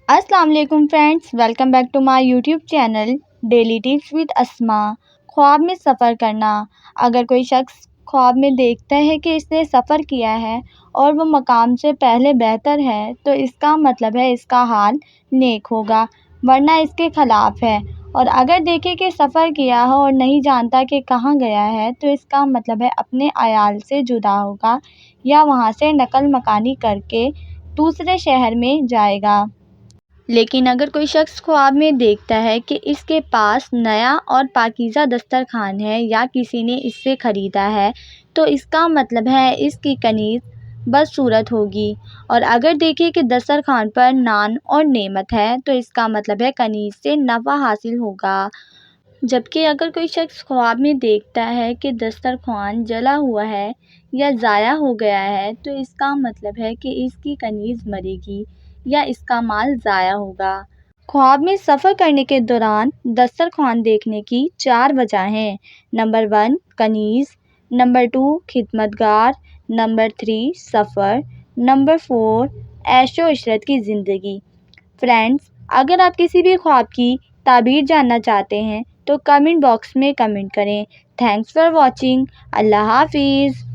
السلام علیکم friends, welcome back to my YouTube channel daily tips with Asma. خواب میں سفر کرنا۔ اگر کوئی شخص خواب میں دیکھتا ہے کہ اس نے سفر کیا ہے اور وہ مقام سے پہلے بہتر ہے تو اس کا مطلب ہے اس کا حال نیک ہوگا، ورنہ اس کے خلاف ہے۔ اور اگر دیکھے کہ سفر کیا ہو اور نہیں جانتا کہ کہاں گیا ہے تو اس کا مطلب ہے اپنے عیال سے جدا ہوگا یا وہاں سے نقل مکانی کر کے دوسرے شہر میں جائے گا۔ لیکن اگر کوئی شخص خواب میں دیکھتا ہے کہ اس کے پاس نیا اور پاکیزہ دسترخوان ہے یا کسی نے اس سے خریدا ہے تو اس کا مطلب ہے اس کی کنیز بدصورت ہوگی۔ اور اگر دیکھے کہ دسترخوان پر نان اور نعمت ہے تو اس کا مطلب ہے کنیز سے نفع حاصل ہوگا۔ جبکہ اگر کوئی شخص خواب میں دیکھتا ہے کہ دسترخوان جلا ہوا ہے یا ضائع ہو گیا ہے تو اس کا مطلب ہے کہ اس کی کنیز مرے گی یا اس کا مال ضائع ہوگا۔ خواب میں سفر کرنے کے دوران دسترخوان دیکھنے کی 4 وجہ ہیں۔ نمبر 1 کنیز، نمبر 2 خدمت گار، نمبر 3 سفر، نمبر 4 عیش و عشرت کی زندگی۔ فرینڈز، اگر آپ کسی بھی خواب کی تعبیر جاننا چاہتے ہیں تو کمنٹ باکس میں کمنٹ کریں۔ Thanks for watching. اللہ حافظ۔